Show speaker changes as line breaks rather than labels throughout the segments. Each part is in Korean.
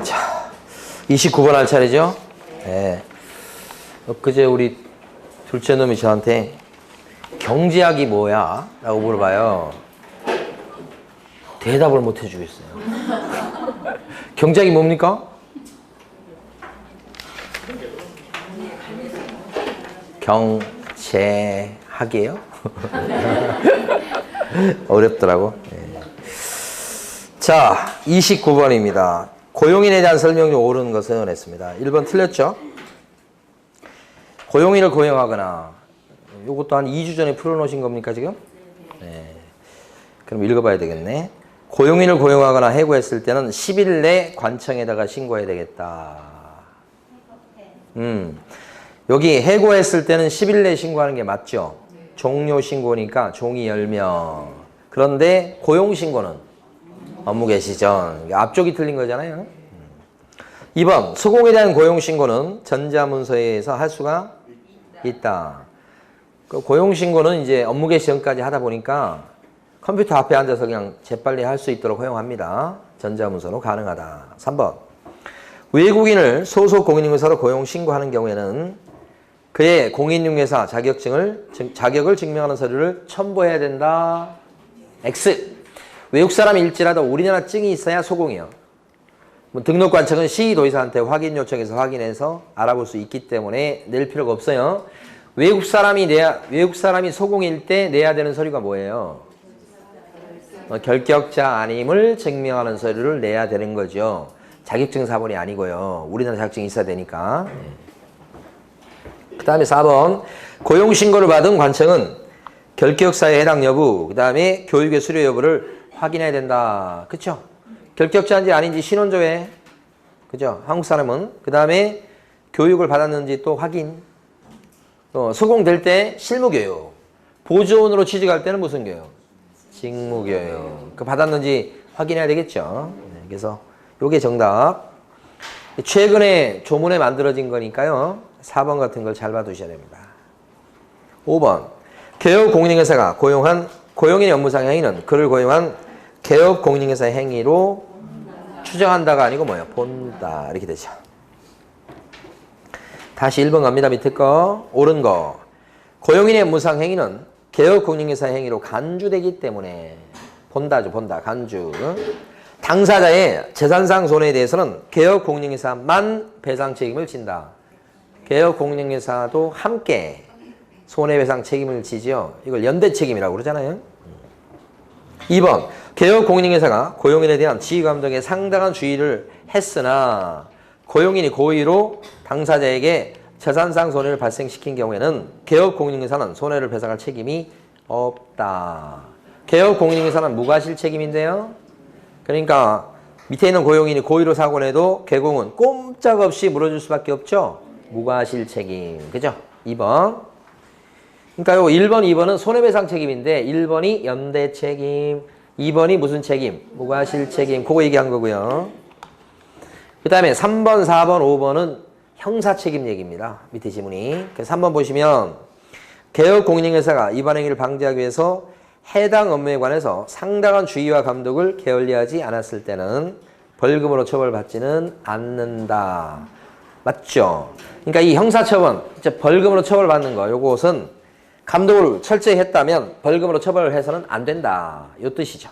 자, 29번 할 차례죠? 네. 엊그제 우리 둘째 놈이 저한테 경제학이 뭐야? 라고 물어봐요. 대답을 못 해주겠어요. 경제학이 뭡니까? 경제학이에요? 어렵더라고. 네. 자, 29번입니다. 고용인에 대한 설명이 옳은 것은 했습니다. 1번 틀렸죠? 고용인을 고용하거나, 요것도 한 2주 전에 풀어놓으신 겁니까, 지금? 네. 그럼 읽어봐야 되겠네. 고용인을 고용하거나 해고했을 때는 10일 내 관청에다가 신고해야 되겠다. 여기 해고했을 때는 10일 내 신고하는 게 맞죠? 종료 신고니까 종이 10명. 그런데 고용 신고는 업무 개시 전. 앞쪽이 틀린 거잖아요. 2번 소공에 대한 고용 신고는 전자문서에 의해서 할 수가 있다. 그 고용 신고는 이제 업무 개시 전까지 하다 보니까 컴퓨터 앞에 앉아서 그냥 재빨리 할 수 있도록 허용합니다. 전자문서로 가능하다. 3번 외국인을 소속 공인중개사로 고용 신고하는 경우에는 그의 공인중개사 자격을 증명하는 서류를 첨부해야 된다. X. 외국 사람일지라도 우리나라 증이 있어야 소공이요. 등록관청은 시도의사한테 확인 요청해서 확인해서 알아볼 수 있기 때문에 낼 필요가 없어요. 외국 사람이 소공일 때 내야 되는 서류가 뭐예요? 결격자 아님을 증명하는 서류를 내야 되는 거죠. 자격증 사본이 아니고요. 우리나라 자격증이 있어야 되니까. 그 다음에 4번 고용신고를 받은 관청은 결격사의 해당 여부, 그 다음에 교육의 수료 여부를 확인해야 된다. 그쵸? 결격자인지 아닌지 신원조회. 그죠? 한국 사람은. 그 다음에 교육을 받았는지 또 확인. 소공될 때 실무교육. 보조원으로 취직할 때는 무슨 교육? 직무교육. 그 받았는지 확인해야 되겠죠. 네, 그래서 요게 정답. 최근에 조문에 만들어진 거니까요. 4번 같은 걸 잘 봐두셔야 됩니다. 5번. 개업 공인중개사가 고용한 고용인의 업무상 행위는 그를 고용한 개업 공인중개사의 행위로 추정한다가 아니고 뭐예요? 본다. 이렇게 되죠. 다시 1번 갑니다. 밑에 거. 옳은 거. 고용인의 업무상 행위는 개업 공인중개사의 행위로 간주되기 때문에 본다죠. 본다. 간주. 당사자의 재산상 손해에 대해서는 개업 공인중개사만 배상 책임을 진다. 개업 공인중개사도 함께 손해배상 책임을 지죠. 이걸 연대 책임이라고 그러잖아요. 2번. 개업 공인중개사가 고용인에 대한 지휘감독에 상당한 주의를 했으나 고용인이 고의로 당사자에게 재산상 손해를 발생시킨 경우에는 개업 공인중개사는 손해를 배상할 책임이 없다. 개업 공인중개사는 무과실 책임인데요. 그러니까 밑에 있는 고용인이 고의로 사고를 해도 개공은 꼼짝없이 물어줄 수밖에 없죠. 무과실 책임. 그죠? 2번. 그러니까 요 1번, 2번은 손해배상 책임인데 1번이 연대 책임, 2번이 무슨 책임? 무과실 책임. 그거 얘기한 거고요. 그 다음에 3번, 4번, 5번은 형사 책임 얘기입니다. 밑에 지문이. 그래서 3번 보시면 개업 공인중개사가 위반 행위를 방지하기 위해서 해당 업무에 관해서 상당한 주의와 감독을 게을리하지 않았을 때는 벌금으로 처벌받지는 않는다. 맞죠? 그러니까 이 형사처분, 벌금으로 처벌받는 거, 요것은 감독을 철저히 했다면 벌금으로 처벌을 해서는 안 된다. 요 뜻이죠.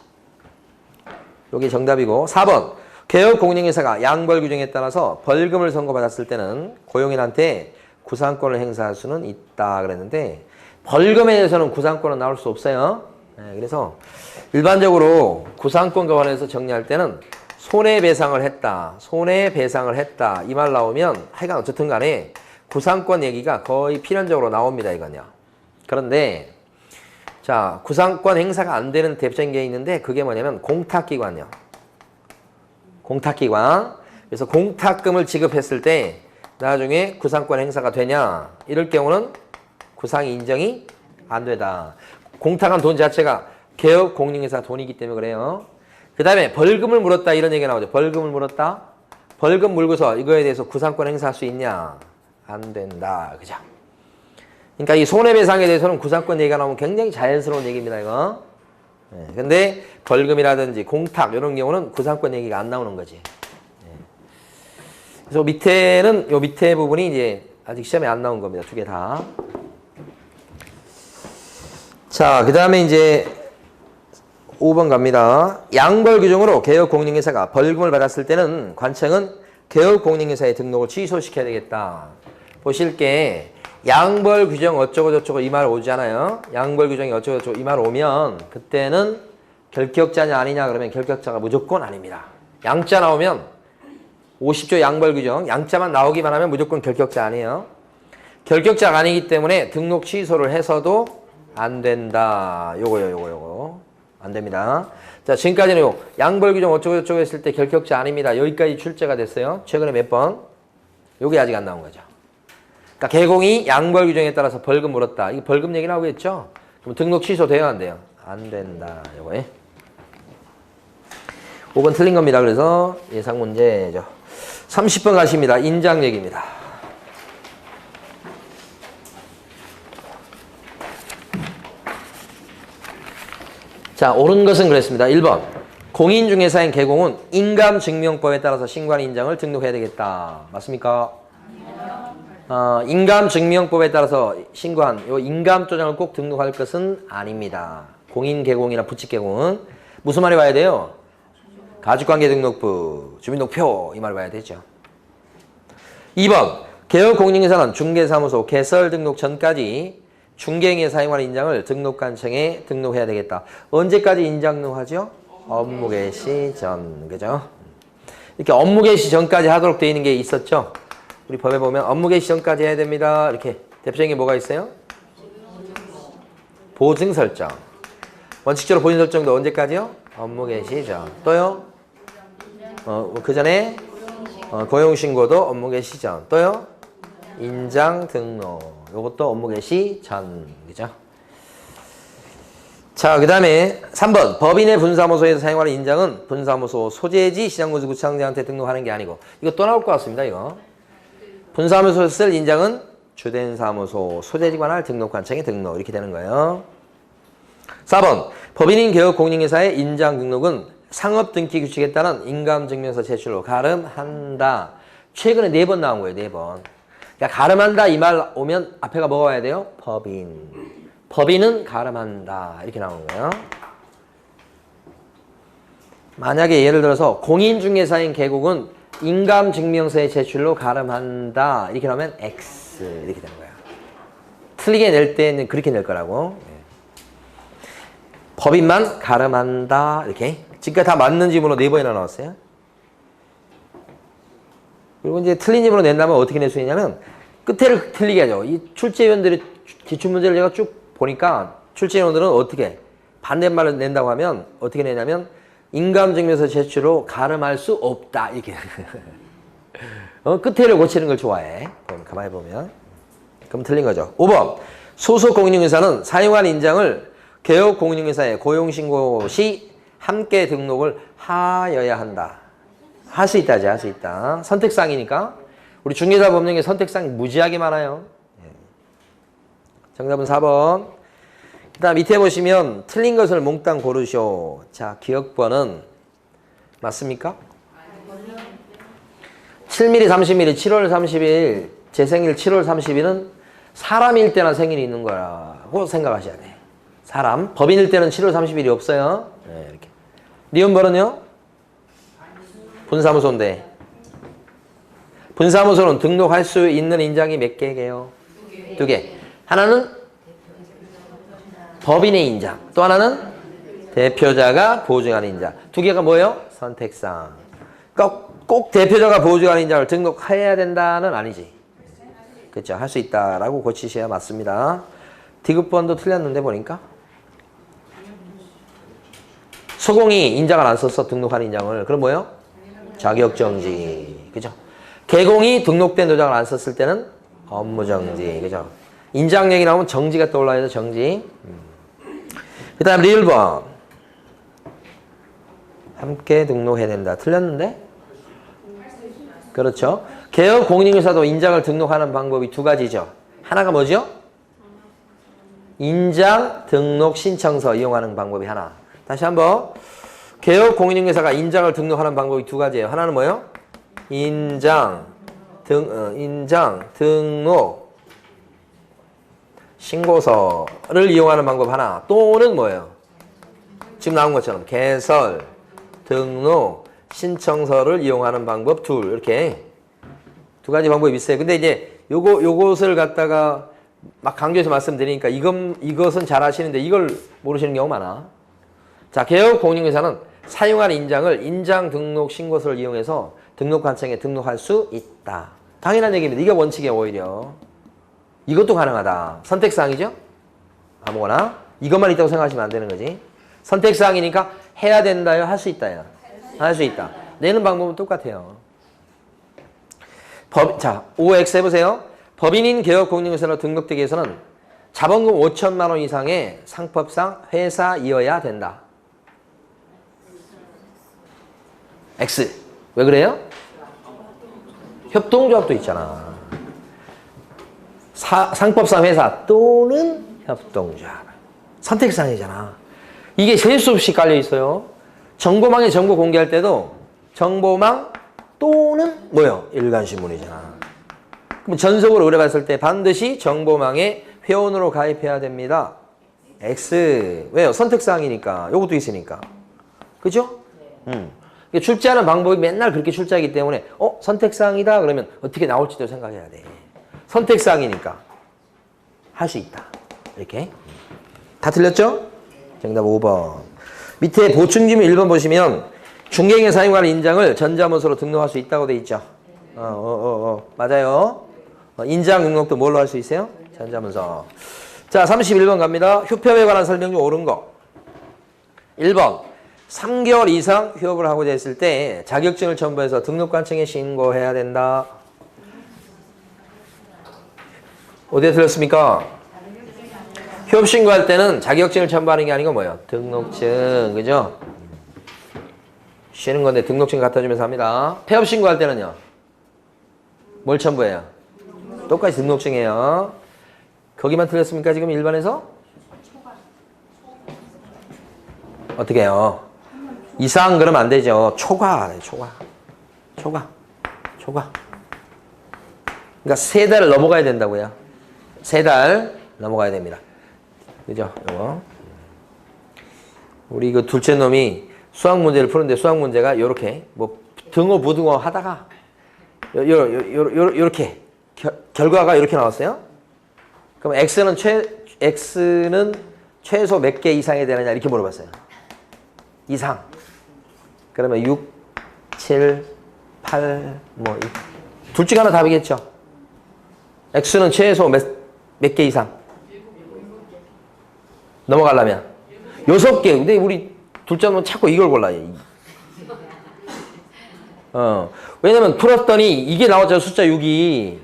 요게 정답이고 4번. 개업 공인중개사가 양벌 규정에 따라서 벌금을 선고받았을 때는 고용인한테 구상권을 행사할 수는 있다 그랬는데 벌금에 대해서는 구상권은 나올 수 없어요. 네, 그래서 일반적으로 구상권과 관해서 정리할 때는 손해배상을 했다. 손해배상을 했다. 이 말 나오면 하여간 어쨌든 간에 구상권 얘기가 거의 필연적으로 나옵니다. 이건요. 그런데 자 구상권 행사가 안 되는 대표적인 게 있는데 그게 뭐냐면 공탁기관이요. 공탁기관. 그래서 공탁금을 지급했을 때 나중에 구상권 행사가 되냐 이럴 경우는 구상이 인정이 안 되다. 공탁한 돈 자체가 개업 공인중개사 돈이기 때문에 그래요. 그 다음에 벌금을 물었다 이런 얘기가 나오죠. 벌금을 물었다. 벌금 물고서 이거에 대해서 구상권 행사할 수 있냐? 안 된다. 그죠? 그러니까 이 손해배상에 대해서는 구상권 얘기가 나오면 굉장히 자연스러운 얘기입니다. 이거. 근데 벌금이라든지 공탁 이런 경우는 구상권 얘기가 안 나오는 거지. 그래서 밑에는 요 밑에 부분이 이제 아직 시험에 안 나온 겁니다. 두 개 다. 자, 그 다음에 이제 5번 갑니다. 양벌 규정으로 개업공인중개사가 벌금을 받았을 때는 관청은 개업공인중개사의 등록을 취소시켜야 되겠다. 보실 게 양벌 규정 어쩌고 저쩌고 이 말 오잖아요. 양벌 규정이 어쩌고 저쩌고 이 말 오면 그때는 결격자냐 아니냐 그러면 결격자가 무조건 아닙니다. 양자 나오면 50조 양벌 규정 양자만 나오기만 하면 무조건 결격자 아니에요. 결격자가 아니기 때문에 등록 취소를 해서도 안 된다. 요거 안 됩니다. 자, 지금까지는 요 양벌 규정 어쩌고 저쩌고 했을 때 결격자 아닙니다. 여기까지 출제가 됐어요. 최근에 몇 번? 요게 아직 안 나온 거죠. 그러니까 개공이 양벌 규정에 따라서 벌금 물었다. 이거 벌금 얘기 나오겠죠? 그럼 등록 취소돼요, 안 돼요? 안 된다. 요거에. 5번 틀린 겁니다. 그래서 예상 문제죠. 30번 가십니다. 인장 얘기입니다. 자, 옳은 것은 그랬습니다. 1번. 공인중개사인 개공은 인감증명법에 따라서 신고한 인장을 등록해야 되겠다. 맞습니까? 인감증명법에 따라서 신고한 요 인감조장을 꼭 등록할 것은 아닙니다. 공인개공이나 부칙개공은 무슨 말이 와야 돼요? 가족관계등록부, 주민등록표 이 말 봐야 되죠. 2번. 개업공인중개사는 중개사무소 개설 등록 전까지 중개행위에 사용하는 인장을 등록관청에 등록해야 되겠다. 언제까지 인장 등록하죠? 업무 개시 전. 그죠? 이렇게 업무 개시 전까지 하도록 되어 있는 게 있었죠? 우리 법에 보면 업무 개시 전까지 해야 됩니다. 이렇게 대표적인 게 뭐가 있어요? 보증 설정. 원칙적으로 보증 설정도 언제까지요? 업무 개시 전. 또요? 그 전에 고용신고도 업무 개시 전. 또요? 인장 등록. 요것도 업무 개시 전. 그죠? 자, 그 다음에 3번. 법인의 분사무소에서 사용하는 인장은 분사무소 소재지 시장군수구청장한테 등록하는 게 아니고 이거 또 나올 것 같습니다. 이거. 분사무소에서 쓸 인장은 주된 사무소 소재지 관할 등록관청에 등록. 이렇게 되는 거예요. 4번. 법인인 개업공인중개사의 인장 등록은 상업등기 규칙에 따른 인감증명서 제출로 가름한다. 최근에 4번 나온 거예요. 4번. 그러니까 가름한다 이 말 오면 앞에가 뭐가 와야 돼요? 법인. 법인은 가름한다. 이렇게 나오는 거예요. 만약에 예를 들어서 공인중개사인 개국은 인감증명서의 제출로 가름한다. 이렇게 나오면 X. 이렇게 되는 거예요. 틀리게 낼 때는 그렇게 낼 거라고. 법인만 가름한다. 이렇게. 지금까지 다 맞는 지문으로 4번이나 나왔어요. 그리고 이제 틀린 지문으로 낸다면 어떻게 낼 수 있냐면 끝에를 틀리게 하죠. 이 출제위원들이 기출문제를 제가 쭉 보니까 출제위원들은 어떻게 반대말을 낸다고 하면 어떻게 내냐면 인감증명서 제출로 가름할 수 없다. 이렇게. 끝에를 고치는 걸 좋아해. 가만히 보면. 그럼 틀린 거죠. 5번. 소속 공인중개사는 사용한 인장을 개업공인중개사에 고용신고 시 함께 등록을 하여야 한다. 할 수 있다지, 할 수 있다. 선택사항이니까. 우리 중개사 법령에 선택사항이 무지하게 많아요. 정답은 4번. 그 다음 밑에 보시면 틀린 것을 몽땅 고르쇼. 자, 기억번은 맞습니까? 7mm, 30mm, 7월 30일, 제 생일 7월 30일은 사람일 때나 생일이 있는 거라고 생각하셔야 돼. 사람. 법인일 때는 7월 30일이 없어요. 네, 이렇게. 니은벌은요? 분사무소인데. 분사무소는 등록할 수 있는 인장이 몇 개게요? 2개. 하나는 법인의 인장. 또 하나는 대표자가 보증하는 인장. 2개가 뭐예요? 선택사항. 꼭 대표자가 보증하는 인장을 등록해야 된다는 아니지. 그렇죠. 할 수 있다라고 고치셔야 맞습니다. 디귿번도 틀렸는데 보니까. 소공이 인장을 안 썼어. 등록한 인장을. 그럼 뭐예요? 자격정지. 그죠? 개공이 등록된 도장을 안 썼을 때는 업무정지. 그죠? 인장 얘기 나오면 정지가 떠올라야 돼. 정지. 그 다음 리을번. 함께 등록해야 된다. 틀렸는데? 그렇죠. 개업 공인중개사도 인장을 등록하는 방법이 2가지죠. 하나가 뭐죠? 인장 등록 신청서 이용하는 방법이 하나. 다시 한번. 개업 공인중개사가 인장을 등록하는 방법이 2가지예요. 하나는 뭐예요? 인장 인장, 등록, 신고서를 이용하는 방법 하나. 또는 뭐예요? 지금 나온 것처럼 개설, 등록, 신청서를 이용하는 방법 둘. 이렇게 두 가지 방법이 있어요. 근데 이제 요것을 갖다가 막 강조해서 말씀드리니까 이것은 잘 아시는데 이걸 모르시는 경우 많아. 자, 개업공인중개사는 사용할 인장을 인장 등록 신고서를 이용해서 등록관청에 등록할 수 있다. 당연한 얘기입니다. 이게 원칙이에요, 오히려. 이것도 가능하다. 선택사항이죠? 아무거나. 이것만 있다고 생각하시면 안 되는 거지. 선택사항이니까 해야 된다요? 할 수 있다요? 할 수 있다. 내는 방법은 똑같아요. 자, 5X 해보세요. 법인인 개업공인중개사로 등록되기 위해서는 자본금 5천만 원 이상의 상법상 회사이어야 된다. X. 왜 그래요? 협동조합도 있잖아. 상법상 회사 또는 협동조합. 선택사항이잖아. 이게 셀 수 없이 깔려 있어요. 정보망에 정보 공개할 때도 정보망 또는 뭐요? 일간신문이잖아. 그럼 전속으로 의뢰받았을 때 반드시 정보망에 회원으로 가입해야 됩니다. X. 왜요? 선택사항이니까. 요것도 있으니까. 그죠? 출제하는 방법이 맨날 그렇게 출제하기 때문에 선택사항이다 그러면 어떻게 나올지도 생각해야 돼. 선택사항이니까 할 수 있다. 이렇게. 다 틀렸죠? 정답 5번. 밑에 보충지문 1번 보시면 중개인에 사용하는 인장을 전자문서로 등록할 수 있다고 돼 있죠. 맞아요. 인장 등록도 뭘로 할 수 있어요? 전자문서. 자, 31번 갑니다. 휴업에 관한 설명 중 옳은 거. 1번. 3개월 이상 휴업을 하고자 했을 때 자격증을 첨부해서 등록관청에 신고해야 된다. 어디에 틀렸습니까? 휴업 신고할 때는 자격증을 첨부하는 게 아니고 뭐예요? 등록증. 그죠? 쉬는 건데 등록증 갖다 주면서 합니다. 폐업 신고할 때는요? 뭘 첨부해요? 똑같이 등록증이에요. 거기만 틀렸습니까? 지금 일반에서? 어떻게 해요? 이상 그러면 안 되죠. 초과. 그러니까 3달을 넘어가야 된다고요. 3달 넘어가야 됩니다. 그죠? 이거. 우리 그 둘째 놈이 수학 문제를 푸는데 수학 문제가 요렇게 뭐 등호 부등호 하다가 요렇게 결과가 이렇게 나왔어요. 그럼 X는 최소 몇 개 이상이 되느냐 이렇게 물어봤어요. 이상. 그러면 6, 7, 8, 뭐 둘 중 하나 답이겠죠. X는 최소 몇 개 이상? 넘어가려면 6개. 근데 우리 둘째 놈은 자꾸 이걸 골라요. 왜냐면 풀었더니 이게 나왔잖아요. 숫자 6이.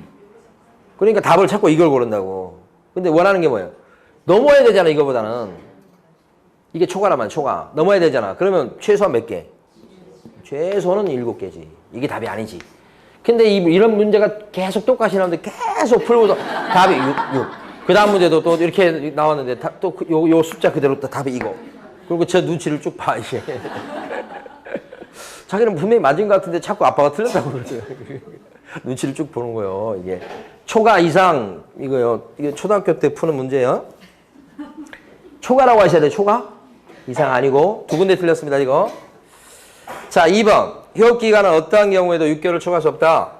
그러니까 답을 자꾸 이걸 고른다고. 근데 원하는 게 뭐예요? 넘어야 되잖아, 이거보다는. 이게 초과라면 초과. 넘어야 되잖아. 그러면 최소한 몇 개? 최소는 7개지. 이게 답이 아니지. 근데 이런 문제가 계속 똑같이 나오는데 계속 풀고서 답이 6. 그 다음 문제도 또 이렇게 나왔는데 또 요 숫자 그대로 또 답이 이거. 그리고 저 눈치를 쭉 봐, 이게. 자기는 분명히 맞은 것 같은데 자꾸 아빠가 틀렸다고 그러죠. 눈치를 쭉 보는 거예요, 이게. 초과 이상, 이거요. 이게 초등학교 때 푸는 문제예요. 초과라고 하셔야 돼요, 초과? 이상 아니고. 두 군데 틀렸습니다, 이거. 자, 2번. 휴업기간은 어떠한 경우에도 6개월을 초과할 수 없다.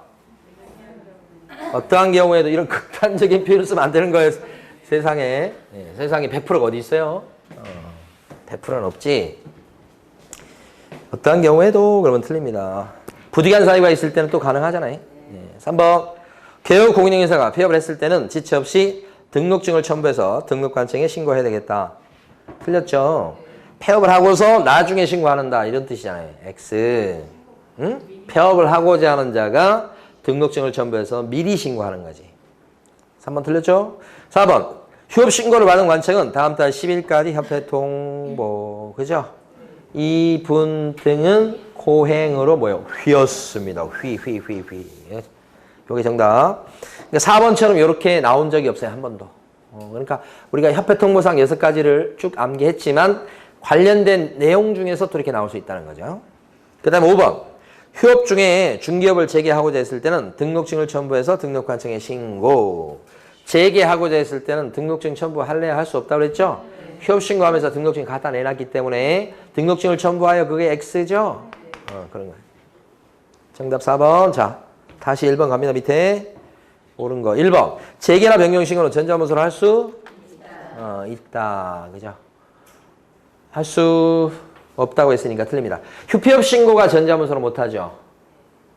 어떠한 경우에도 이런 극단적인 표현을 쓰면 안 되는 거예요. 세상에. 네, 세상에 100%가 어디 있어요? 100%는 없지. 어떠한 경우에도 그러면 틀립니다. 부득이한 사유가 있을 때는 또 가능하잖아요. 네, 3번. 개업공인중개사가 폐업을 했을 때는 지체 없이 등록증을 첨부해서 등록관청에 신고해야 되겠다. 틀렸죠? 폐업을 하고서 나중에 신고하는다. 이런 뜻이잖아요. X. 응? 폐업을 하고자 하는 자가 등록증을 첨부해서 미리 신고하는 거지. 3번 틀렸죠? 4번. 휴업 신고를 받은 관청은 다음 달 10일까지 협회 통보. 그죠? 이분 등은 고행으로 뭐요? 휘었습니다. 휘. 요게 정답. 그러니까 4번처럼 이렇게 나온 적이 없어요. 한 번도. 그러니까 우리가 협회 통보상 6가지를 쭉 암기했지만 관련된 내용 중에서 또 이렇게 나올 수 있다는 거죠. 그 다음에 5번. 휴업 중에 중개업을 재개하고자 했을 때는 등록증을 첨부해서 등록관청에 신고. 재개하고자 했을 때는 등록증 첨부할래야 할 수 없다고 그랬죠? 휴업 신고하면서 등록증 갖다 내놨기 때문에 등록증을 첨부하여 그게 X죠? 그런 거예요. 정답 4번. 자, 다시 1번 갑니다. 밑에. 옳은 거. 1번. 재개나 변경 신고는 전자문서로 할 수? 있다. 그죠? 할 수 없다고 했으니까 틀립니다. 휴폐업 신고가 전자문서로 못하죠.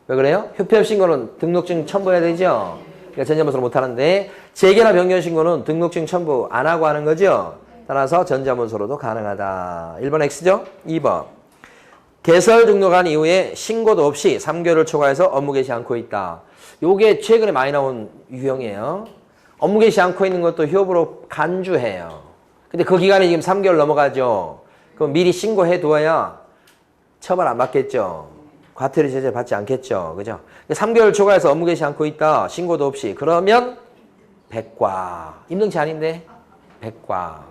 왜 그래요? 휴폐업 신고는 등록증 첨부해야 되죠. 그러니까 전자문서로 못하는데 재개나 변경 신고는 등록증 첨부 안 하고 하는 거죠. 따라서 전자문서로도 가능하다. 1번 X죠. 2번. 개설 등록한 이후에 신고도 없이 3개월을 초과해서 업무 개시 않고 있다. 요게 최근에 많이 나온 유형이에요. 업무 개시 않고 있는 것도 휴업으로 간주해요. 근데 그 기간이 지금 3개월 넘어가죠. 그럼 미리 신고해 두어야 처벌 안 받겠죠. 과태료 제재 받지 않겠죠. 그죠? 3개월 초과해서 업무 개시 않고 있다. 신고도 없이. 그러면 백과. 임등치 아닌데? 백과.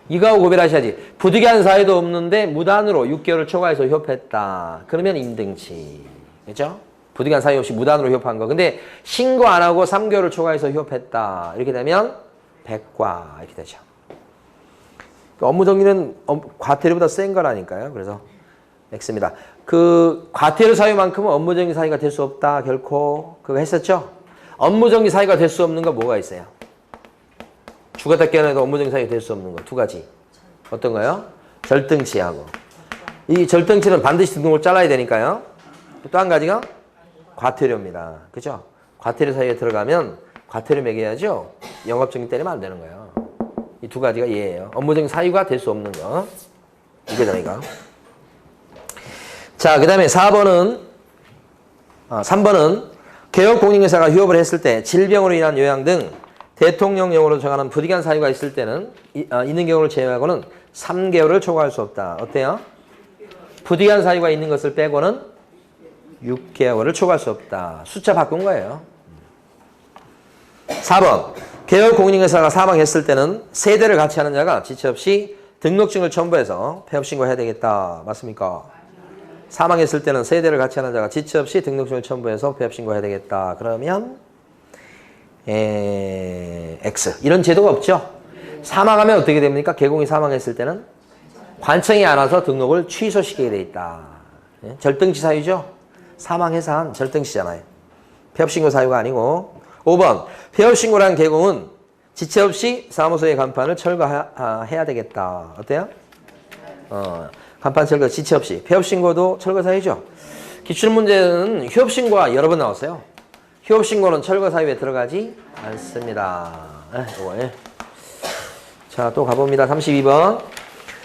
이거하고 구별하셔야지. 부득이한 사유도 없는데 무단으로 6개월을 초과해서 휴업했다. 그러면 임등치. 그죠? 부득이한 사유 없이 무단으로 휴업한 거. 근데 신고 안 하고 3개월을 초과해서 휴업했다. 이렇게 되면 백과. 이렇게 되죠. 업무 정리는 과태료보다 센 거라니까요. 그래서 X입니다. 그 과태료 사유만큼은 업무 정리 사유가 될 수 없다. 결코. 그거 했었죠? 업무 정리 사유가 될 수 없는 거 뭐가 있어요? 죽었다 깨어나도 업무 정리 사유가 될 수 없는 거 두 가지. 어떤 거요? 절등치하고. 이 절등치는 반드시 등록을 잘라야 되니까요. 또 한 가지가 과태료입니다. 그죠? 과태료 사유에 들어가면 과태료 매겨야죠. 영업정지 때리면 안 되는 거예요. 이 두 가지가 예예요. 업무적인 사유가 될 수 없는 거. 이거잖아, 이거. 자, 그 다음에 3번은 개업공인회사가 휴업을 했을 때 질병으로 인한 요양 등 대통령령으로 정하는 부득이한 사유가 있을 때는 있는 경우를 제외하고는 3개월을 초과할 수 없다. 어때요? 부득이한 사유가 있는 것을 빼고는 6개월을 초과할 수 없다. 숫자 바꾼 거예요. 4번. 개업공인회사가 사망했을 때는 세대를 같이 하는 자가 지체 없이 등록증을 첨부해서 폐업신고해야 되겠다. 맞습니까? 사망했을 때는 세대를 같이 하는 자가 지체 없이 등록증을 첨부해서 폐업신고해야 되겠다. 그러면 X. 이런 제도가 없죠. 사망하면 어떻게 됩니까? 개공이 사망했을 때는 관청이 안 와서 등록을 취소시키게 돼 있다. 절등치 사유죠. 사망해서 한 절등치잖아요. 폐업신고 사유가 아니고. 5번. 폐업신고란 개공은 지체 없이 사무소의 간판을 철거해야 되겠다. 어때요? 간판 철거 지체 없이. 폐업신고도 철거 사유죠. 기출문제는 휴업신고가 여러 번 나왔어요. 휴업신고는 철거 사유에 들어가지 않습니다. 자, 또 가봅니다. 32번.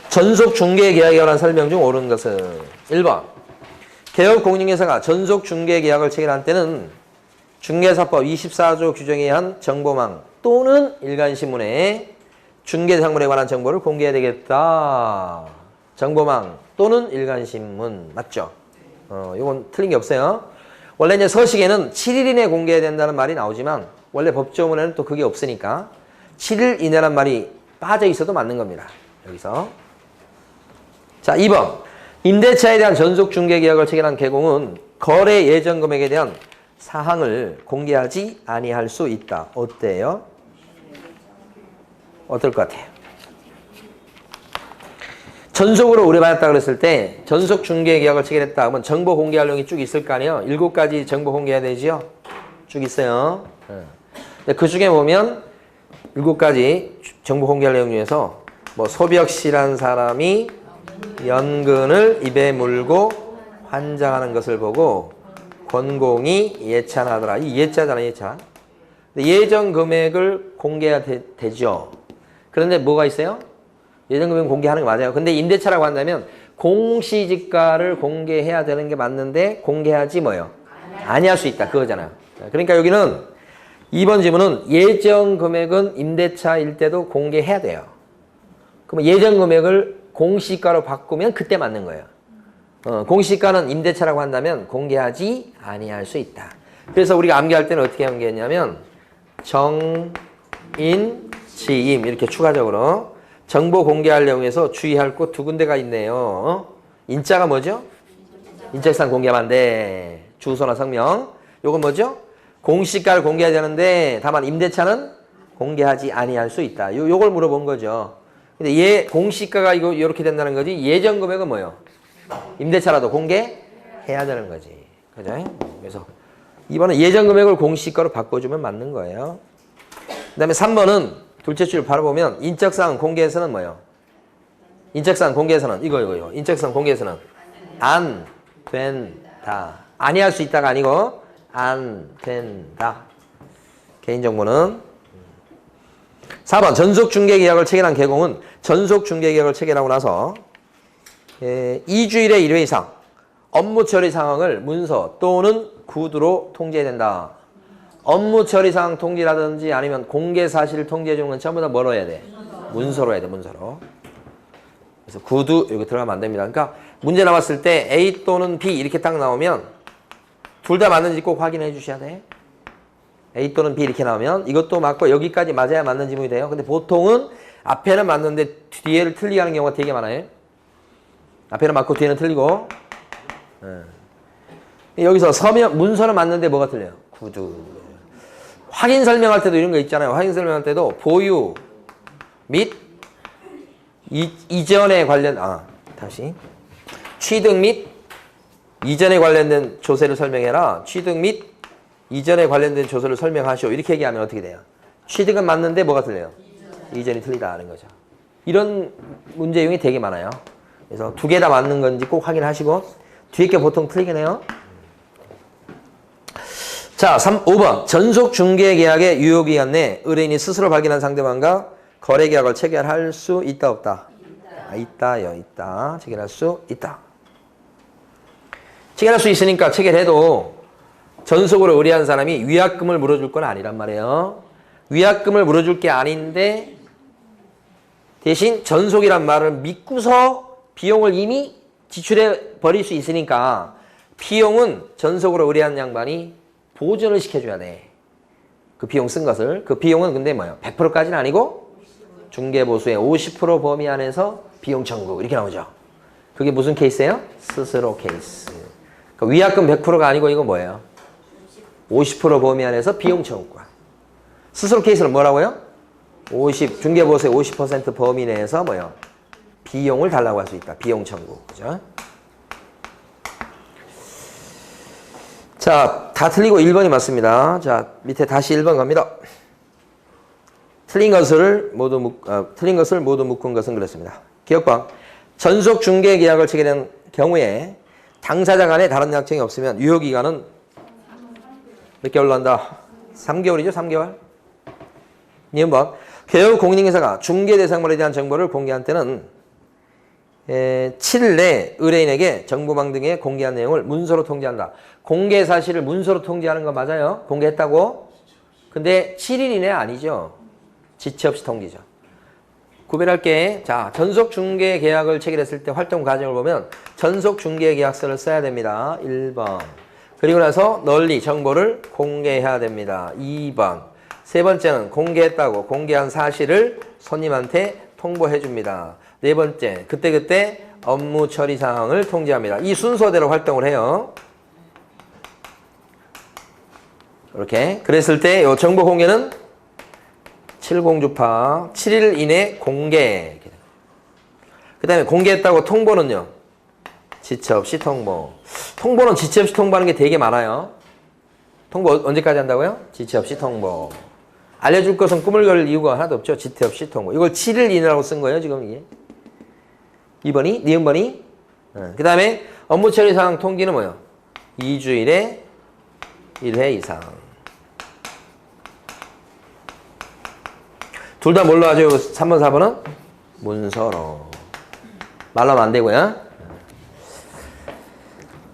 전속 중개 계약에 관한 설명 중 옳은 것은 1번. 개업공인회사가 전속 중개 계약을 체결한 때는 중개사법 24조 규정에 의한 정보망 또는 일간신문에 중개상물에 관한 정보를 공개해야 되겠다. 정보망 또는 일간신문. 맞죠? 이건 틀린 게 없어요. 원래 이제 서식에는 7일 이내에 공개해야 된다는 말이 나오지만 원래 법조문에는 또 그게 없으니까 7일 이내란 말이 빠져 있어도 맞는 겁니다. 여기서. 자, 2번. 임대차에 대한 전속 중개 계약을 체결한 개공은 거래 예정 금액에 대한 사항을 공개하지 아니할 수 있다. 어때요? 어떨 것 같아요? 전속으로 의뢰받았다 그랬을 때 전속 중개 계약을 체결했다 하면 정보 공개할 내용이 쭉 있을 거 아니에요? 7가지 정보 공개해야 되지요? 쭉 있어요. 그 중에 보면 7가지 정보 공개할 내용 중에서 뭐 소벽 씨라는 사람이 연근을 입에 물고 환장하는 것을 보고 권공이 예찬하더라. 이 예자잖아, 예찬. 예정 금액을 공개해야 되죠. 그런데 뭐가 있어요? 예정 금액 공개하는 게 맞아요. 근데 임대차라고 한다면 공시지가를 공개해야 되는 게 맞는데 공개하지 뭐요? 아니할 수 있다. 그거잖아요. 그러니까 여기는 2번 지문은 예정 금액은 임대차일 때도 공개해야 돼요. 그러면 예정 금액을 공시가로 바꾸면 그때 맞는 거예요. 공시가는 임대차라고 한다면 공개하지 아니할 수 있다. 그래서 우리가 암기할 때는 어떻게 암기했냐면 정, 인, 지임 이렇게 추가적으로 정보 공개할 내용에서 주의할 곳 두 군데가 있네요. 인자가 뭐죠? 인적사항 공개하면 안 돼. 주소나 성명. 요건 뭐죠? 공시가를 공개해야 되는데 다만 임대차는 공개하지 아니할 수 있다. 요걸 물어본 거죠. 근데 얘 공시가가 이거 이렇게 된다는 거지. 예전 금액은 뭐예요? 임대차라도 공개해야 되는 거지. 그죠? 그래서 2번은 예전 금액을 공시가로 바꿔주면 맞는 거예요. 그 다음에 3번은 둘째 줄 바로 보면 인적사항 공개에서는 뭐예요? 인적사항 공개에서는 이거 인적사항 공개에서는 안 된다. 아니할 수 있다가 아니고 안 된다. 개인정보는 4번 전속중개계약을 체결한 개공은 전속중개계약을 체결하고 나서 2주일에 1회 이상 업무 처리 상황을 문서 또는 구두로 통지해야 된다. 업무 처리 상황 통지라든지 아니면 공개 사실을 통지해 주는 건 전부 다 뭐로 해야 돼? 문서로 해야 돼. 문서로. 그래서 구두 여기 들어가면 안 됩니다. 그러니까 문제 나왔을 때 A 또는 B 이렇게 딱 나오면 둘 다 맞는지 꼭 확인해 주셔야 돼. A 또는 B 이렇게 나오면 이것도 맞고 여기까지 맞아야 맞는 지문이 돼요. 근데 보통은 앞에는 맞는데 뒤에를 틀리게 하는 경우가 되게 많아요. 앞에는 맞고 뒤에는 틀리고. 여기서 서면 문서는 맞는데 뭐가 틀려요? 구두. 확인 설명할 때도 이런 거 있잖아요. 확인 설명할 때도 보유 및 이전에 관련 다시 취득 및 이전에 관련된 조세를 설명해라. 취득 및 이전에 관련된 조서를 설명하시오. 이렇게 얘기하면 어떻게 돼요? 취득은 맞는데 뭐가 틀려요? 이전이 틀리다는 거죠. 이런 문제 유형이 되게 많아요. 그래서 두 개 다 맞는 건지 꼭 확인하시고 뒤에 게 보통 틀리긴 해요. 자, 5번 전속중개계약의 유효기간 내 의뢰인이 스스로 발견한 상대방과 거래계약을 체결할 수 있다 없다? 있다요. 있다. 체결할 수 있다. 체결할 수 있으니까 체결해도 전속으로 의뢰한 사람이 위약금을 물어줄 건 아니란 말이에요. 위약금을 물어줄 게 아닌데 대신 전속이란 말을 믿고서 비용을 이미 지출해 버릴 수 있으니까 비용은 전속으로 의뢰한 양반이 보전을 시켜줘야 돼. 그 비용 쓴 것을. 그 비용은 근데 뭐예요? 100%까지는 아니고 중개보수의 50% 범위 안에서 비용 청구 이렇게 나오죠. 그게 무슨 케이스예요? 스스로 케이스. 그러니까 위약금 100%가 아니고 이거 뭐예요? 50% 범위 안에서 비용 청구권. 스스로 케이스는 뭐라고요? 중개보수의 50% 범위 내에서 뭐예요? 비용을 달라고 할 수 있다. 비용 청구. 그죠? 자, 다 틀리고 1번이 맞습니다. 자, 밑에 다시 1번 갑니다. 틀린 것을 모두 묶은 것은 그렇습니다. 기억방. 전속 중개 계약을 체결한 경우에 당사자 간에 다른 약정이 없으면 유효기간은 몇 개월로 한다? 3개월이죠, 3개월. 니은번. 개요 공인중개사가 중개 대상물에 대한 정보를 공개한 때는 7일 내에 의뢰인에게 정보망 등에 공개한 내용을 문서로 통지한다. 공개 사실을 문서로 통지하는 거 맞아요? 공개했다고? 근데 7일 이내 아니죠. 지체 없이 통지죠. 구별할게. 자, 전속 중개 계약을 체결했을 때 활동 과정을 보면 전속 중개 계약서를 써야 됩니다. 1번. 그리고 나서 널리 정보를 공개해야 됩니다. 2번. 세 번째는 공개했다고 공개한 사실을 손님한테 통보해 줍니다. 네 번째, 그때그때 업무 처리 사항을 통지합니다. 이 순서대로 활동을 해요. 이렇게. 그랬을 때 이 정보 공개는 7공주파 7일 이내 공개. 그 다음에 공개했다고 통보는요. 지체 없이 통보. 통보는 지체 없이 통보하는 게 되게 많아요. 통보 언제까지 한다고요? 지체 없이 통보. 알려줄 것은 꿈을 걸 이유가 하나도 없죠. 지체 없이 통보. 이걸 7일 이내라고 쓴 거예요. 지금 이게. 2번이, 니은번이. 그 다음에 업무 처리 사항 통지는 뭐예요? 2주일에 1회 이상. 둘 다 뭘로 하죠? 3번, 4번은? 문서로. 말로 하면 안 되고요.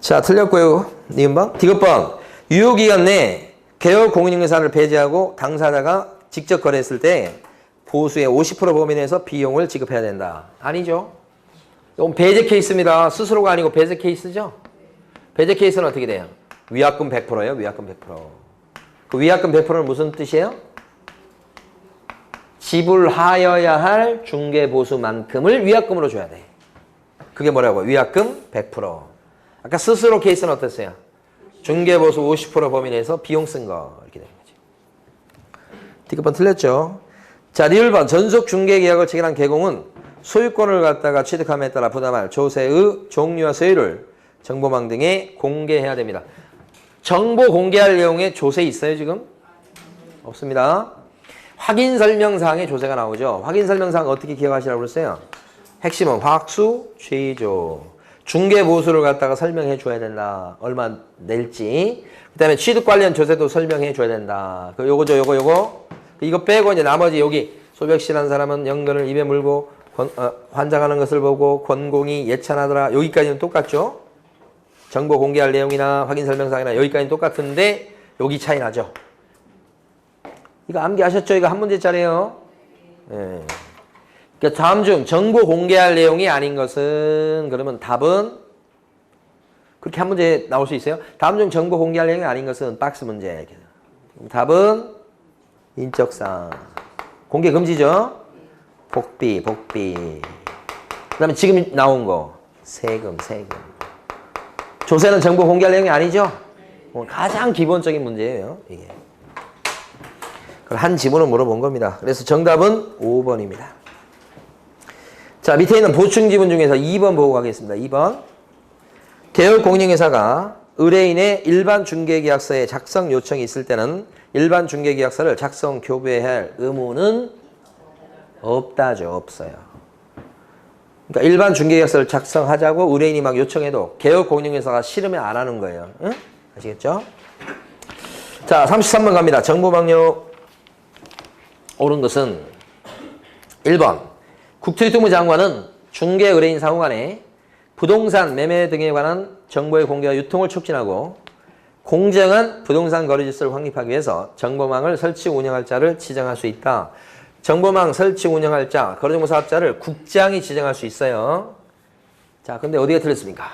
자, 틀렸고요. 니은번. 디귿번. 유효기간 내에 개요 공인중개사를 배제하고 당사자가 직접 거래했을 때 보수의 50% 범위 내에서 비용을 지급해야 된다. 아니죠. 이건 배제 케이스입니다. 스스로가 아니고 배제 케이스죠. 배제 케이스는 어떻게 돼요? 위약금 100%예요. 위약금 100%. 그 위약금 100%는 무슨 뜻이에요? 지불하여야 할 중개보수만큼을 위약금으로 줘야 돼. 그게 뭐라고? 위약금 100%. 아까 스스로 케이스는 어땠어요? 중개보수 50% 범위 내에서 비용 쓴 거 이렇게 되는 거지. D급번 틀렸죠? 자, 리을번 전속 중개계약을 체결한 개공은 소유권을 갖다가 취득함에 따라 부담할 조세의 종류와 서열을 정보망 등에 공개해야 됩니다. 정보 공개할 내용에 조세 있어요 지금? 없습니다. 확인 설명사항에 조세가 나오죠. 확인 설명사항 어떻게 기억하시라고 그랬어요? 핵심은 확수, 취조. 중개 보수를 갖다가 설명해 줘야 된다. 얼마 낼지. 그 다음에 취득 관련 조세도 설명해 줘야 된다. 요거죠, 요거. 이거 빼고 이제 나머지 여기 소백씨라는 사람은 연근을 입에 물고 환장하는 것을 보고 권공이 예찬하더라. 여기까지는 똑같죠? 정보 공개할 내용이나 확인 설명사항이나 여기까지는 똑같은데 여기 차이 나죠? 이거 암기하셨죠? 이거 한 문제짜리예요. 예. 그러니까 다음 중 정보 공개할 내용이 아닌 것은 그러면 답은 그렇게 한 문제 나올 수 있어요? 다음 중 정보 공개할 내용이 아닌 것은 박스 문제. 답은 인적사항. 공개 금지죠? 복비. 그 다음에 지금 나온 거 세금. 조세는 정보 공개할 내용이 아니죠? 가장 기본적인 문제예요. 이게. 한 지문을 물어본 겁니다. 그래서 정답은 5번입니다. 자, 밑에 있는 보충 지문 중에서 2번 보고 가겠습니다. 2번. 개업공인회사가 의뢰인의 일반 중개계약서에 작성 요청이 있을 때는 일반 중개계약서를 작성 교부해야 할 의무는 없다죠. 없어요. 그러니까 일반 중개계약서를 작성하자고 의뢰인이 막 요청해도 개업공인회사가 싫으면 안 하는 거예요. 응? 아시겠죠? 자, 33번 갑니다. 정보망요. 옳은 것은 1번. 국토교통부 장관은 중개 의뢰인 상호 간에 부동산 매매 등에 관한 정보의 공개와 유통을 촉진하고 공정한 부동산 거래 질서를 확립하기 위해서 정보망을 설치 운영할 자를 지정할 수 있다. 정보망 설치 운영할 자, 거래정보 사업자를 국장이 지정할 수 있어요. 자, 근데 어디가 틀렸습니까?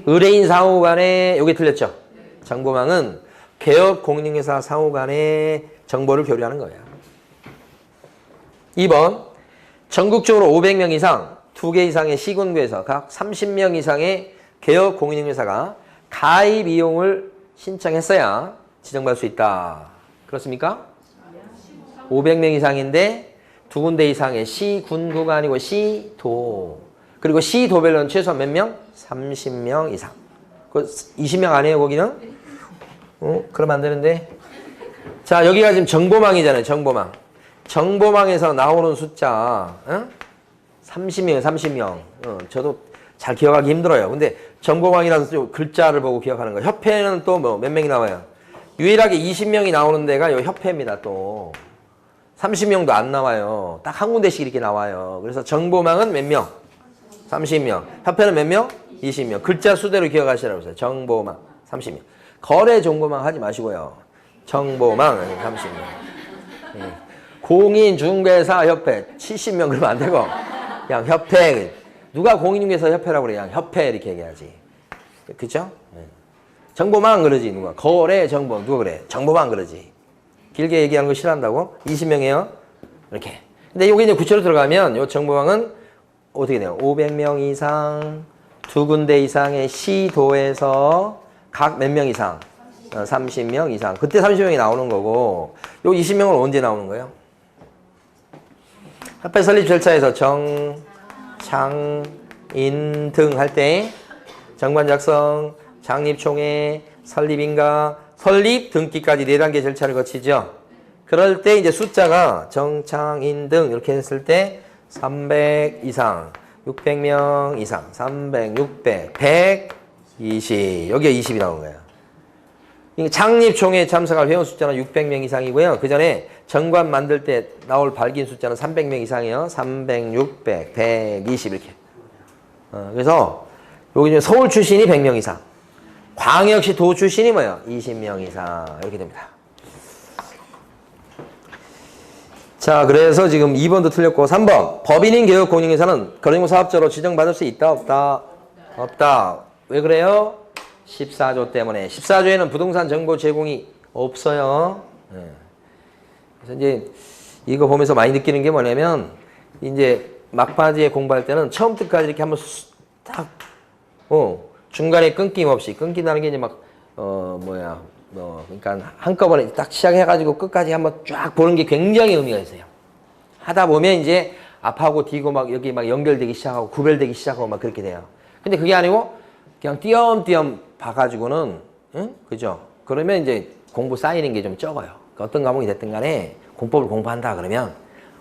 의뢰인 상호 간에 여기 틀렸죠? 정보망은 개업 공인회사 상호 간에 정보를 교류하는 거예요. 2번. 전국적으로 500명 이상, 2개 이상의 시군구에서 각 30명 이상의 개업 공인회사가 가입 이용을 신청했어야 지정받을 수 있다. 그렇습니까? 500명 이상인데 2군데 이상의 시군구가 아니고 시도. 그리고 시도별로는 최소한 몇 명? 30명 이상. 20명 아니에요, 거기는? 그러면 안 되는데. 자, 여기가 지금 정보망이잖아요, 정보망. 정보망에서 나오는 숫자, 30명. 저도 잘 기억하기 힘들어요. 근데 정보망이라서 좀 글자를 보고 기억하는 거예요. 협회는 또 뭐 몇 명이 나와요? 유일하게 20명이 나오는 데가 요 협회입니다, 또. 30명도 안 나와요. 딱 한 군데씩 이렇게 나와요. 그래서 정보망은 몇 명? 30명. 협회는 몇 명? 20명. 글자 수대로 기억하시라고 했어요. 정보망, 30명. 거래 정보망 하지 마시고요. 정보망, 30명. 공인중개사 협회 70명 그러면 안 되고 그냥 협회. 누가 공인중개사 협회라고 그래? 그냥 협회 이렇게 얘기하지. 그쵸? 정보망 그러지 누가. 거래 정보 누가 그래? 정보망 그러지. 길게 얘기하는 거 싫어한다고? 20명이에요? 이렇게. 근데 여기 이제 구체로 들어가면 요 정보망은 어떻게 돼요? 500명 이상, 2군데 이상의 시도에서 각 몇 명 이상? 30명 이상. 그때 30명이 나오는 거고 요 20명은 언제 나오는 거예요? 협회 설립 절차에서 정, 창, 인 등 할 때 정관 작성, 창립총회, 설립인가, 설립 등기까지 4단계 절차를 거치죠. 그럴 때 이제 숫자가 정, 창, 인 등 이렇게 했을 때 300 이상, 600명 이상, 300, 600, 120. 여기가 20이 나온 거예요. 창립총회에 참석할 회원 숫자는 600명 이상이고요. 그 전에 정관 만들 때 나올 발긴 숫자는 300명 이상이에요. 300, 600, 120 이렇게. 그래서 여기 이제 서울 출신이 100명 이상. 광역시 도 출신이 뭐예요? 20명 이상. 이렇게 됩니다. 자, 그래서 지금 2번도 틀렸고 3번. 법인인 개업 공인회사는 거래정보 사업자로 지정받을 수 있다, 없다? 없다. 왜 그래요? 14조 때문에. 14조에는 부동산 정보 제공이 없어요. 그래서 이제 이거 보면서 많이 느끼는 게 뭐냐면 이제 막바지에 공부할 때는 처음부터까지 이렇게 한번 딱 중간에 끊김없이 끊긴다는 게 이제 막 그러니까 한꺼번에 딱 시작해가지고 끝까지 한번 쫙 보는 게 굉장히 의미가 있어요. 하다 보면 이제 앞하고 뒤고 막 여기 막 연결되기 시작하고 구별되기 시작하고 막 그렇게 돼요. 근데 그게 아니고 그냥 띄엄띄엄 봐가지고는 응? 그죠? 그러면 이제 공부 쌓이는 게 좀 적어요. 그러니까 어떤 과목이 됐든 간에 공법을 공부한다 그러면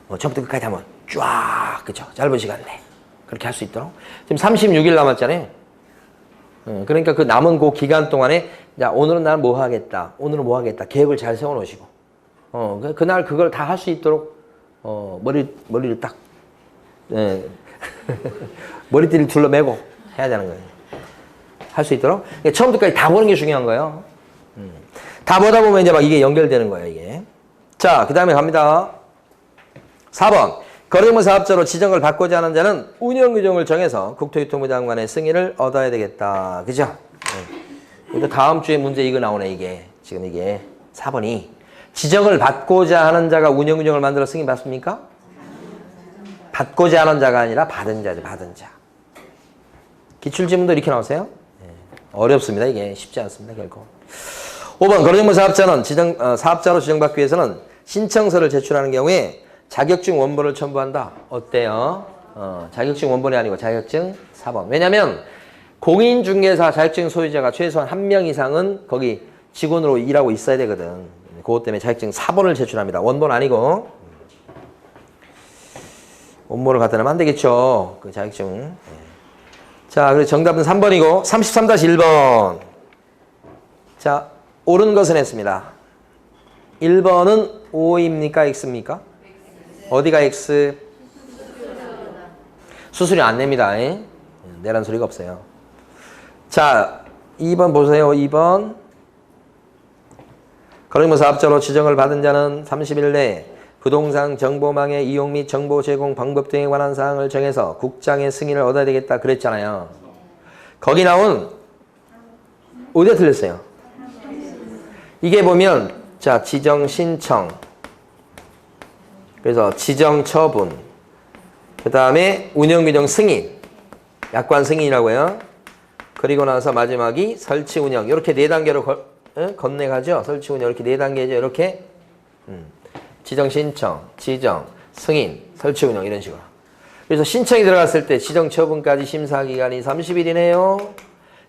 뭐 처음부터 끝까지 한번 쫙 그죠? 짧은 시간 내 그렇게 할 수 있도록 지금 36일 남았잖아요. 그러니까 그 남은 그 기간 동안에 자 오늘은 나는 뭐 하겠다. 오늘은 뭐 하겠다. 계획을 잘 세워놓으시고 그날 그걸 다 할 수 있도록 머리를 딱 머리띠를 둘러매고 해야 되는 거예요. 할 수 있도록 그러니까 처음부터까지 다 보는 게 중요한 거예요. 다 보다 보면 이제 막 이게 연결되는 거예요. 이게 자 그 다음에 갑니다. 4번 거래정보 사업자로 지정을 받고자 하는 자는 운영규정을 정해서 국토교통부 장관의 승인을 얻어야 되겠다. 그죠? 네. 다음 주에 문제 이거 나오네. 이게 지금 이게 4번이 지정을 받고자 하는 자가 운영규정을 만들어 승인 받습니까? 받고자 하는 자가 아니라 받은 자죠. 받은 자. 기출지문도 이렇게 나오세요? 네. 어렵습니다. 이게 쉽지 않습니다. 결코. 5번 거래정보 사업자는 사업자로 지정받기 위해서는 신청서를 제출하는 경우에 자격증 원본을 첨부한다. 어때요? 자격증 원본이 아니고 자격증 4번. 왜냐면 공인중개사 자격증 소유자가 최소한 1명 이상은 거기 직원으로 일하고 있어야 되거든. 그것 때문에 자격증 4번을 제출합니다. 원본 아니고. 원본을 갖다 놓으면 안 되겠죠. 그 자격증. 자, 그래서 정답은 3번이고 33-1번. 자, 옳은 것은 했습니다. 1번은 O입니까? X입니까? 어디가 X? 수수료 안 냅니다. 내란 소리가 없어요. 자, 2번 보세요. 2번. 거래정보 사업자로 지정을 받은 자는 30일 내에 부동산 정보망의 이용 및 정보 제공 방법 등에 관한 사항을 정해서 국장의 승인을 얻어야 되겠다 그랬잖아요. 거기 나온 어디가 틀렸어요? 이게 보면 자 지정 신청 그래서 지정 처분 그 다음에 운영규정 승인 약관 승인이라고 해요. 그리고 나서 마지막이 설치 운영 이렇게 4단계로 건네가죠. 설치 운영 이렇게 4단계죠. 이렇게 지정 신청, 지정, 승인, 설치 운영 이런 식으로. 그래서 신청이 들어갔을 때 지정 처분까지 심사 기간이 30일이네요.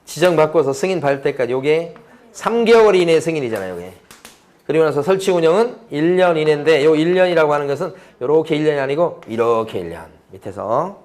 지정 받고서 승인 받을 때까지 요게 3개월 이내 승인이잖아요. 요게. 그리고 나서 설치 운영은 1년 이내인데 요 1년이라고 하는 것은 요렇게 1년이 아니고 이렇게 1년 밑에서.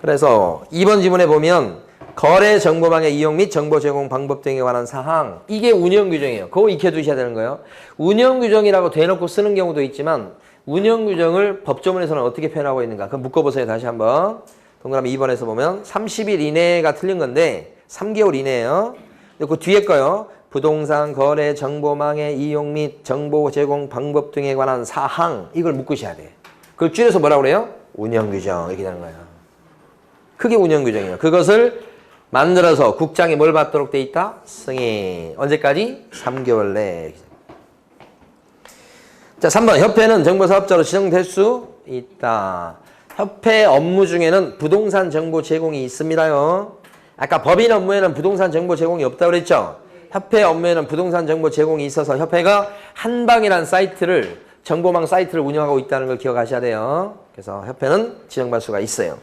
그래서 2번 지문에 보면 거래 정보망의 이용 및 정보 제공 방법 등에 관한 사항 이게 운영규정이에요. 그거 익혀두셔야 되는 거예요. 운영규정이라고 대놓고 쓰는 경우도 있지만 운영규정을 법조문에서는 어떻게 표현하고 있는가 그럼 묶어보세요. 다시 한번 동그라미 2번에서 보면 30일 이내가 틀린 건데 3개월 이내예요. 그 뒤에 거요. 부동산 거래 정보망의 이용 및 정보 제공 방법 등에 관한 사항 이걸 묶으셔야 돼. 그걸 줄여서 뭐라고 그래요? 운영규정 이렇게 되는 거예요. 그게 운영규정이에요. 그것을 만들어서 국장이 뭘 받도록 돼 있다? 승인. 언제까지? 3개월 내. 자, 3번. 협회는 정보사업자로 지정될 수 있다. 협회 업무 중에는 부동산 정보 제공이 있습니다요. 아까 법인 업무에는 부동산 정보 제공이 없다고 그랬죠? 협회 업무에는 부동산 정보 제공이 있어서 협회가 한방이라는 사이트를 정보망 사이트를 운영하고 있다는 걸 기억하셔야 돼요. 그래서 협회는 지정받을 수가 있어요.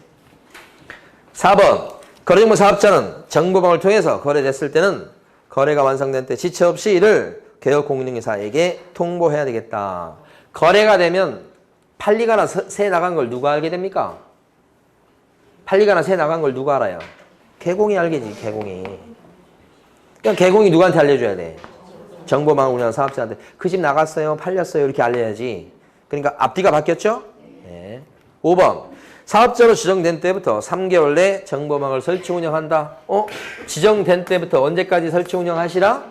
4번. 거래정보 사업자는 정보망을 통해서 거래됐을 때는 거래가 완성된 때 지체 없이 이를 개업공인중개사에게 통보해야 되겠다. 거래가 되면 팔리거나 새 나간 걸 누가 알게 됩니까? 팔리거나 새 나간 걸 누가 알아요? 개공이 알겠지, 개공이. 그러니까 개공이 누구한테 알려줘야 돼? 정보망 운영 사업자한테. 그 집 나갔어요, 팔렸어요 이렇게 알려야지. 그러니까 앞뒤가 바뀌었죠? 네. 5번. 사업자로 지정된 때부터 3개월 내 정보망을 설치 운영한다. 지정된 때부터 언제까지 설치 운영하시라?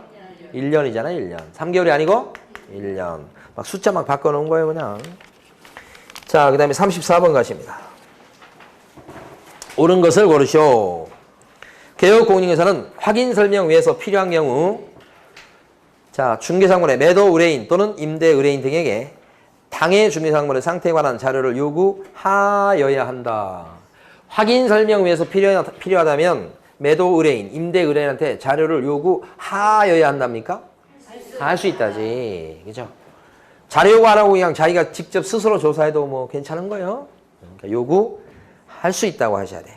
1년이잖아, 1년. 3개월이 아니고 1년. 막 숫자 막 바꿔놓은 거예요, 그냥. 자, 그 다음에 34번 가십니다. 옳은 것을 고르시오. 개업공인중개사는 확인 설명 위해서 필요한 경우 자, 중개상물의 매도 의뢰인 또는 임대 의뢰인 등에게 당해 중개상물의 상태에 관한 자료를 요구하여야 한다. 확인 설명 위해서 필요하다면 매도 의뢰인, 임대 의뢰인한테 자료를 요구하여야 한답니까? 할 수 있다지. 그죠? 자료 요구 안 하고 그냥 자기가 직접 스스로 조사해도 뭐 괜찮은 거예요. 그러니까 요구할 수 있다고 하셔야 돼.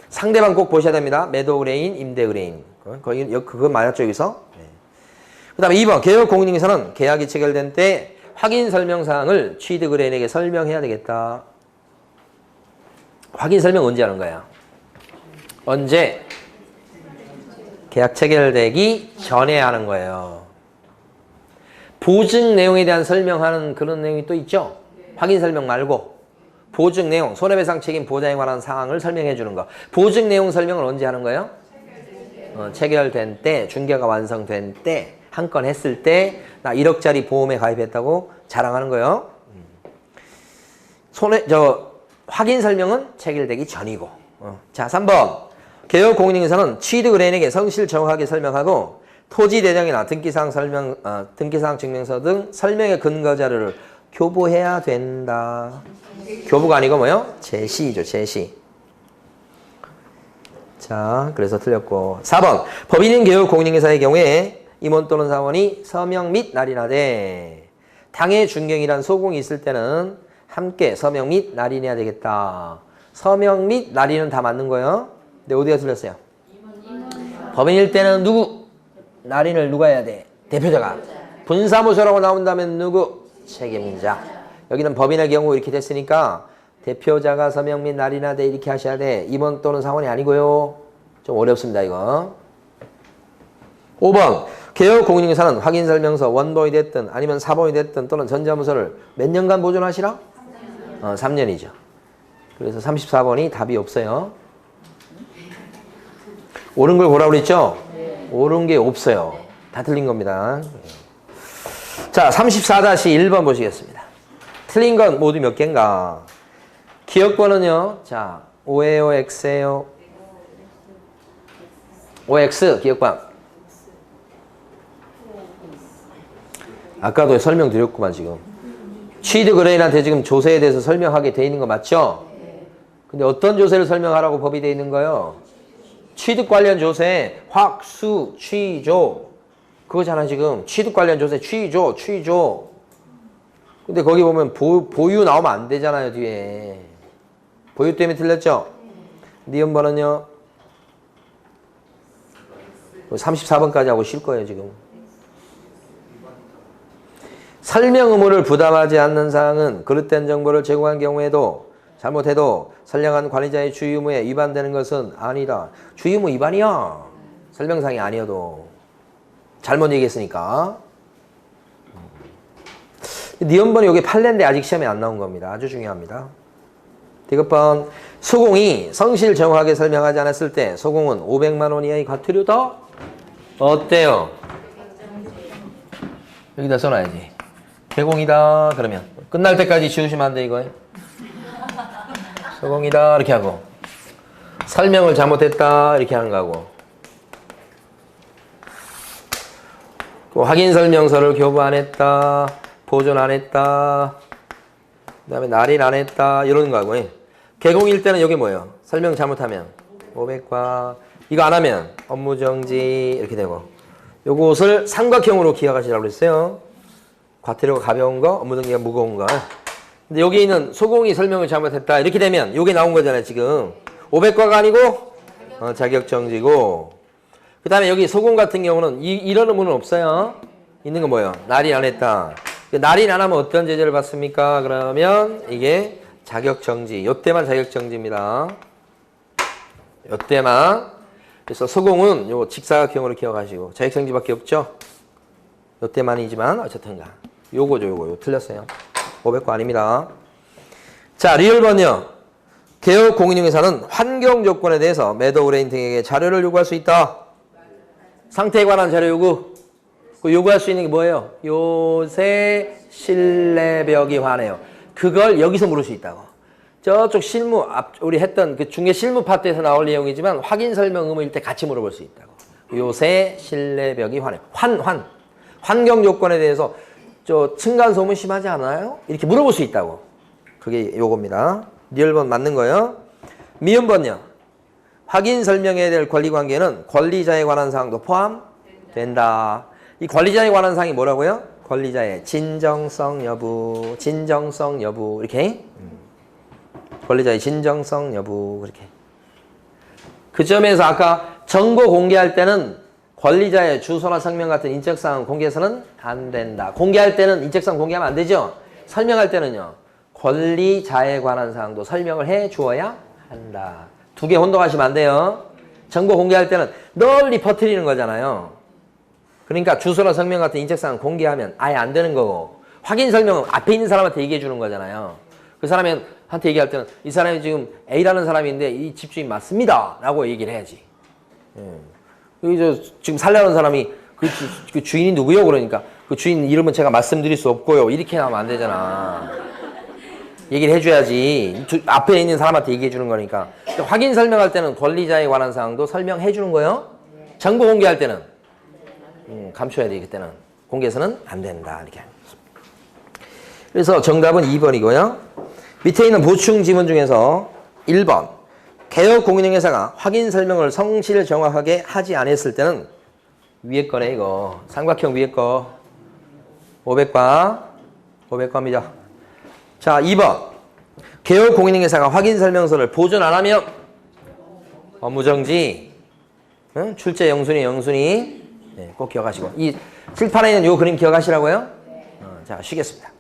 상대방 꼭 보셔야 됩니다. 매도 의뢰인, 임대 의뢰인. 그거 맞았죠, 여기서? 네. 그 다음에 2번. 계약 공인중개사는 계약이 체결된 때 확인 설명사항을 취득 의뢰인에게 설명해야 되겠다. 확인 설명 언제 하는 거야? 언제? 계약 체결되기 전에 하는 거예요. 보증 내용에 대한 설명하는 그런 내용이 또 있죠? 확인 설명 말고 보증 내용, 손해배상 책임 보장에 관한 사항을 설명해 주는 거. 보증 내용 설명을 언제 하는 거예요? 체결된 때, 중개가 완성된 때, 한 건 했을 때 나 1억짜리 보험에 가입했다고 자랑하는 거예요. 확인 설명은 체결되기 전이고. 자, 3번. 개업 공인중개사는 취득 의뢰인에게 성실 정확하게 설명하고 토지 대장이나 등기사항 증명서 등 설명의 근거 자료를 교부해야 된다. 교부가 아니고 뭐요? 제시죠, 제시. 자, 그래서 틀렸고. 4번. 법인인 개업 공인중개사의 경우에 임원 또는 사원이 서명 및 날인하되 당해 준경이란 소공이 있을 때는 함께 서명 및 날인해야 되겠다. 서명 및 날인은 다 맞는 거예요. 근데 어디가 틀렸어요? 법인일 때는 누구? 날인을 누가 해야 돼? 대표자가. 분사무소라고 나온다면 누구? 책임자. 여기는 법인의 경우 이렇게 됐으니까 대표자가 서명 및 날인하되 이렇게 하셔야 돼. 임원 또는 사원이 아니고요. 좀 어렵습니다, 이거. 5번. 개업 공인중개사는 확인설명서 원본이 됐든 아니면 사본이 됐든 또는 전자문서를 몇 년간 보존하시라? 3년이죠. 그래서 34번이 답이 없어요. 옳은 걸 보라고 그랬죠? 옳은 게 없어요. 다 틀린 겁니다. 자, 34-1번 보시겠습니다. 틀린 건 모두 몇 개인가? 기억번은요. 자, O예요, X예요? OX 기억번. 아까도 설명드렸구만 지금. 취득 의뢰인한테 지금 조세에 대해서 설명하게 돼 있는 거 맞죠? 근데 어떤 조세를 설명하라고 법이 돼 있는 거예요? 취득 관련 조세, 확수, 취조. 그거잖아 지금. 취득 관련 조세, 취조, 취조. 근데 거기 보면 보유 나오면 안 되잖아요, 뒤에. 보유 때문에 틀렸죠? 니은번은요? 34번까지 하고 쉴 거예요, 지금. 설명 의무를 부담하지 않는 사항은 그릇된 정보를 제공한 경우에도 잘못해도 선량한 관리자의 주의 의무에 위반되는 것은 아니다. 주의 의무 위반이야. 설명상이 아니어도. 잘못 얘기했으니까. 니은번이 여기 판례인데 아직 시험에 안 나온 겁니다. 아주 중요합니다. 디귿번. 소공이 성실 정확하게 설명하지 않았을 때 소공은 500만 원 이하의 과태료다? 어때요? 여기다 써놔야지. 개공이다 그러면 끝날 때까지 지우시면 안 돼 이거. 소공이다 이렇게 하고 설명을 잘못했다 이렇게 하는 거고 확인 설명서를 교부 안 했다 보존 안 했다 그 다음에 날인 안 했다 이런 거고 개공일 때는 여기 뭐예요? 설명 잘못하면 500과 이거 안 하면 업무정지 이렇게 되고 요것을 삼각형으로 기억하시라고 그랬어요. 과태료가 가벼운 거, 업무정지가 무거운 거. 근데 여기 있는 소공이 설명을 잘못했다. 이렇게 되면 이게 나온 거잖아요, 지금. 500과가 아니고 자격정지고. 그 다음에 여기 소공 같은 경우는 이런 의무는 없어요. 있는 건 뭐예요? 날인 안 했다. 날인 안 하면 어떤 제재를 받습니까? 그러면 이게 자격정지. 요때만 자격정지입니다. 요때만. 그래서 소공은 요 직사각형으로 기억하시고 자격정지밖에 없죠? 요때만이지만 어쨌든가. 요거죠, 요거. 틀렸어요. 500과 아닙니다. 자, 리얼번요. 개업 공인중개사는 환경 조건에 대해서 매도 의뢰인 등에게 자료를 요구할 수 있다. 상태에 관한 자료 요구. 그 요구할 수 있는 게 뭐예요? 요새 신뢰벽이 환해요. 그걸 여기서 물을 수 있다고. 저쪽 실무, 우리 했던 그 중개 실무 파트에서 나올 내용이지만 확인 설명 의무일 때 같이 물어볼 수 있다고. 요새 신뢰벽이 환해요. 환경 조건에 대해서 층간소음 심하지 않아요? 이렇게 물어볼 수 있다고. 그게 요겁니다. 리얼번 맞는 거예요. 미음번요. 확인 설명해야 될 권리관계는 권리자에 관한 사항도 포함된다. 이 권리자에 관한 사항이 뭐라고요? 권리자의 진정성 여부, 진정성 여부 이렇게 권리자의 진정성 여부 그렇게. 그 점에서 아까 정보 공개할 때는 권리자의 주소나 성명 같은 인적사항 공개해서는 안 된다. 공개할 때는 인적사항 공개하면 안 되죠. 설명할 때는요. 권리자에 관한 사항도 설명을 해 주어야 한다. 두 개 혼동하시면 안 돼요. 정보 공개할 때는 널리 퍼뜨리는 거잖아요. 그러니까 주소나 성명 같은 인적사항 공개하면 아예 안 되는 거고 확인 설명은 앞에 있는 사람한테 얘기해 주는 거잖아요. 그 사람한테 얘기할 때는 이 사람이 지금 A라는 사람인데 이 집주인 맞습니다. 라고 얘기를 해야지. 지금 살려는 사람이 그 주인이 누구요? 그러니까 그 주인 이름은 제가 말씀드릴 수 없고요. 이렇게 하면 안 되잖아. 얘기를 해줘야지. 앞에 있는 사람한테 얘기해 주는 거니까. 확인 설명할 때는 권리자에 관한 사항도 설명해 주는 거예요. 정보 공개할 때는 감춰야 돼. 그때는 공개해서는 안 된다. 이렇게. 그래서 정답은 2번이고요. 밑에 있는 보충 지문 중에서 1번 개업공인중개사가 확인 설명을 성실 정확하게 하지 않았을 때는 위에 거네 이거. 삼각형 위에 거 500과입니다. 자 2번 개업공인중개사가 확인 설명서를 보존 안 하면 업무정지. 출제 영순이 네, 꼭 기억하시고 이 칠판에 있는 요 그림 기억하시라고요? 자 쉬겠습니다.